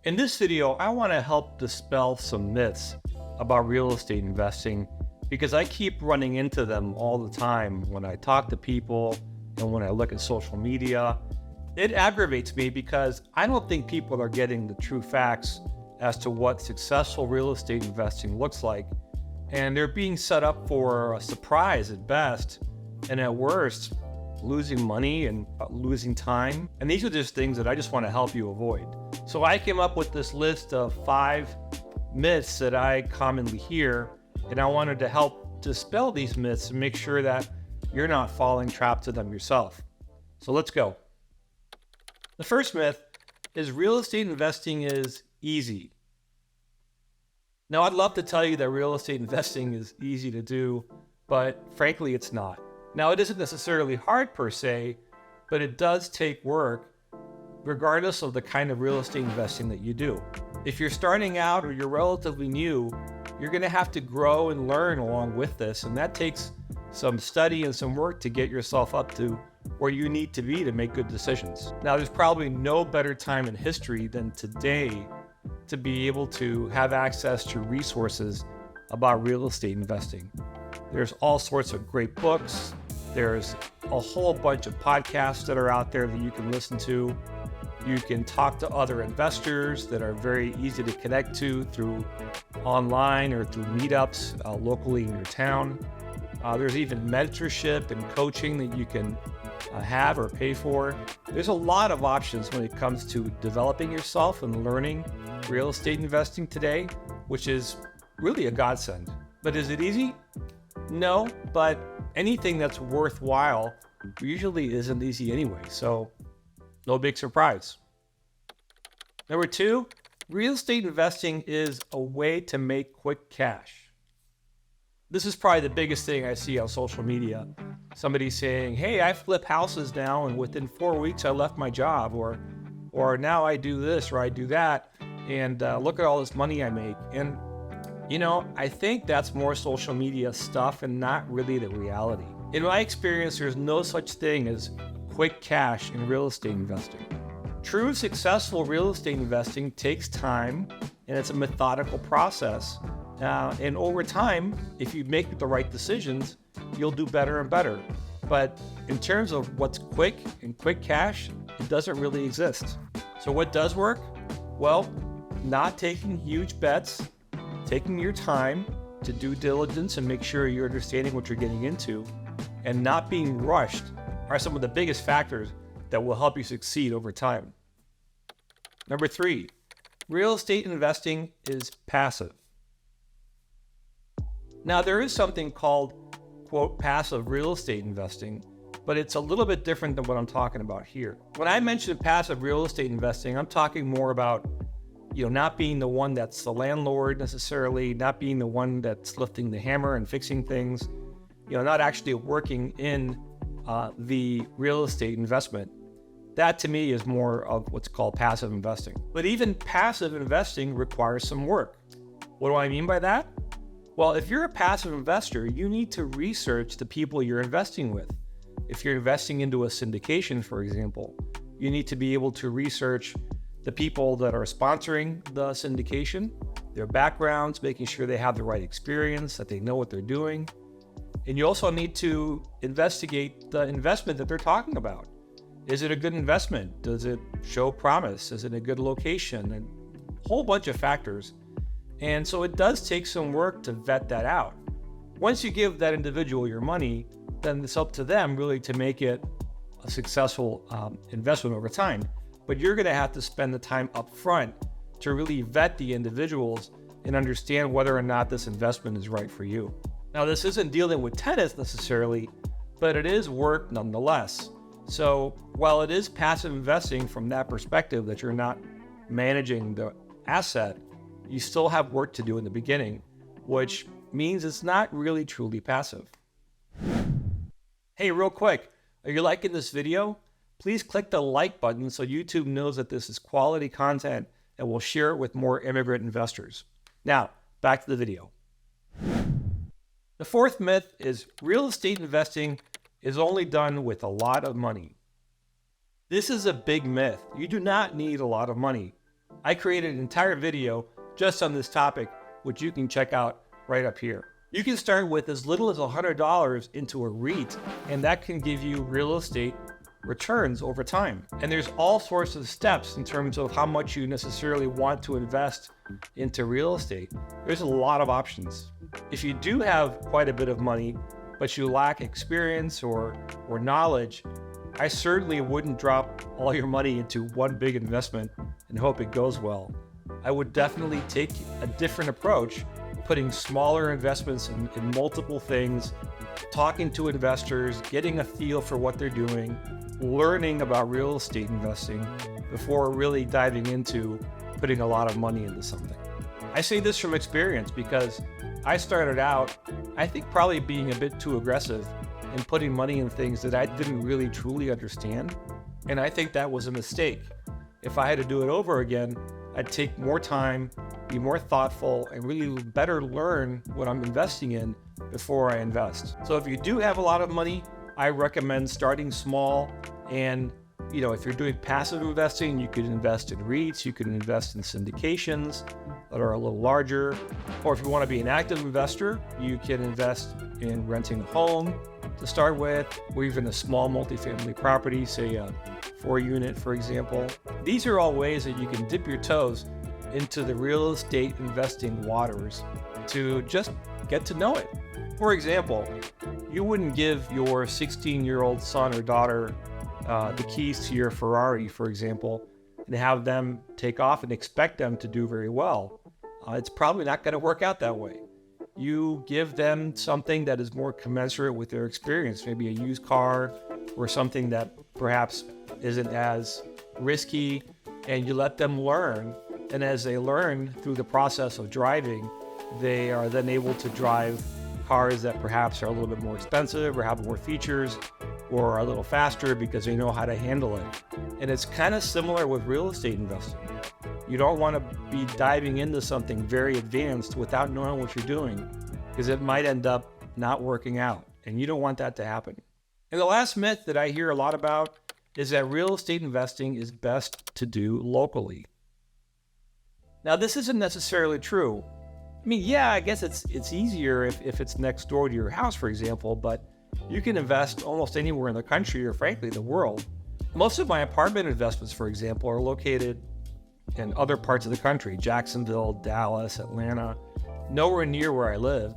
In this video, I want to help dispel some myths about real estate investing because I keep running into them all the time when I talk to people and when I look at social media. It aggravates me because I don't think people are getting the true facts as to what successful real estate investing looks like. And they're being set up for a surprise at best, and at worst, losing money and losing time. And these are just things that I just want to help you avoid. So I came up with this list of 5 myths that I commonly hear, and I wanted to help dispel these myths and make sure that you're not falling trapped to them yourself. So let's go. The first myth is real estate investing is easy. Now, I'd love to tell you that real estate investing is easy to do, but frankly, it's not. Now, it isn't necessarily hard per se, but it does take work regardless of the kind of real estate investing that you do. If you're starting out or you're relatively new, you're going to have to grow and learn along with this, and that takes some study and some work to get yourself up to where you need to be to make good decisions. Now, there's probably no better time in history than today to be able to have access to resources about real estate investing. There's all sorts of great books. There's a whole bunch of podcasts that are out there that you can listen to. You can talk to other investors that are very easy to connect to through online or through meetups locally in your town. There's even mentorship and coaching that you can have or pay for. There's a lot of options when it comes to developing yourself and learning real estate investing today, which is really a godsend. But is it easy? No, but anything that's worthwhile usually isn't easy anyway, so no big surprise. Number 2, real estate investing is a way to make quick cash. This is probably the biggest thing I see on social media. Somebody saying, hey, I flip houses now and within 4 weeks I left my job, or now I do this or I do that, and look at all this money I make. And I think that's more social media stuff and not really the reality. In my experience, there's no such thing as quick cash in real estate investing. True successful real estate investing takes time, and it's a methodical process. And over time, if you make the right decisions, you'll do better and better. But in terms of what's quick and quick cash, it doesn't really exist. So what does work? Well, not taking huge bets, taking your time to due diligence and make sure you're understanding what you're getting into, and not being rushed are some of the biggest factors that will help you succeed over time. Number 3, real estate investing is passive. Now, there is something called, quote, passive real estate investing, but it's a little bit different than what I'm talking about here. When I mention passive real estate investing, I'm talking more about not being the one that's the landlord necessarily, not being the one that's lifting the hammer and fixing things, not actually working in the real estate investment. That to me is more of what's called passive investing. But even passive investing requires some work. What do I mean by that? Well, if you're a passive investor, you need to research the people you're investing with. If you're investing into a syndication, for example, you need to be able to research the people that are sponsoring the syndication, their backgrounds, making sure they have the right experience, that they know what they're doing. And you also need to investigate the investment that they're talking about. Is it a good investment? Does it show promise? Is it a good location? And a whole bunch of factors. And so it does take some work to vet that out. Once you give that individual your money, then it's up to them really to make it a successful investment over time. But you're going to have to spend the time up front to really vet the individuals and understand whether or not this investment is right for you. Now, this isn't dealing with tenants necessarily, but it is work nonetheless. So while it is passive investing from that perspective that you're not managing the asset, you still have work to do in the beginning, which means it's not really truly passive. Hey, real quick, are you liking this video? Please click the like button so YouTube knows that this is quality content and will share it with more immigrant investors. Now, back to the video. The 4th myth is real estate investing is only done with a lot of money. This is a big myth. You do not need a lot of money. I created an entire video just on this topic, which you can check out right up here. You can start with as little as $100 into a REIT, and that can give you real estate returns over time. And there's all sorts of steps in terms of how much you necessarily want to invest into real estate. There's a lot of options. If you do have quite a bit of money, but you lack experience or knowledge, I certainly wouldn't drop all your money into one big investment and hope it goes well. I would definitely take a different approach, putting smaller investments in multiple things, talking to investors, getting a feel for what they're doing, learning about real estate investing before really diving into putting a lot of money into something. I say this from experience because I started out, I think, probably being a bit too aggressive and putting money in things that I didn't really truly understand. And I think that was a mistake. If I had to do it over again, I'd take more time, be more thoughtful, and really better learn what I'm investing in before I invest. So if you do have a lot of money, I recommend starting small. And if you're doing passive investing, you could invest in REITs, you could invest in syndications that are a little larger. Or if you want to be an active investor, you can invest in renting a home to start with, or even a small multifamily property, say a 4-unit, for example. These are all ways that you can dip your toes into the real estate investing waters to just get to know it. For example, you wouldn't give your 16-year-old son or daughter the keys to your Ferrari, for example, and have them take off and expect them to do very well. It's probably not going to work out that way. You give them something that is more commensurate with their experience, maybe a used car or something that perhaps isn't as risky, and you let them learn. And as they learn through the process of driving, they are then able to drive cars that perhaps are a little bit more expensive or have more features or are a little faster because they know how to handle it. And it's kind of similar with real estate investing. You don't want to be diving into something very advanced without knowing what you're doing, because it might end up not working out, and you don't want that to happen. And the last myth that I hear a lot about is that real estate investing is best to do locally. Now, this isn't necessarily true. I mean, yeah, I guess it's easier if it's next door to your house, for example, but you can invest almost anywhere in the country or frankly the world. Most of my apartment investments, for example, are located in other parts of the country: Jacksonville, Dallas, Atlanta, nowhere near where I live.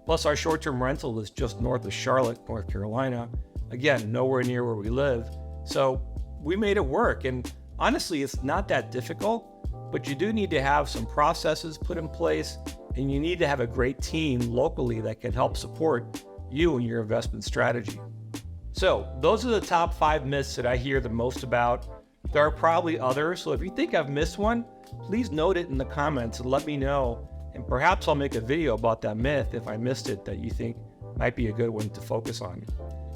Plus, our short-term rental is just north of Charlotte, North Carolina. Again, nowhere near where we live. So we made it work. And honestly, it's not that difficult, but you do need to have some processes put in place, and you need to have a great team locally that can help support you and your investment strategy. So those are the top 5 myths that I hear the most about. There are probably others, so if you think I've missed one, please note it in the comments and let me know, and perhaps I'll make a video about that myth if I missed it that you think might be a good one to focus on.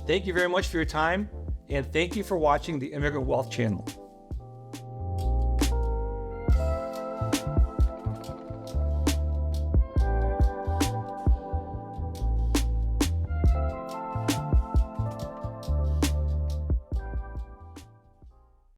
Thank you very much for your time, and thank you for watching the Immigrant Wealth channel.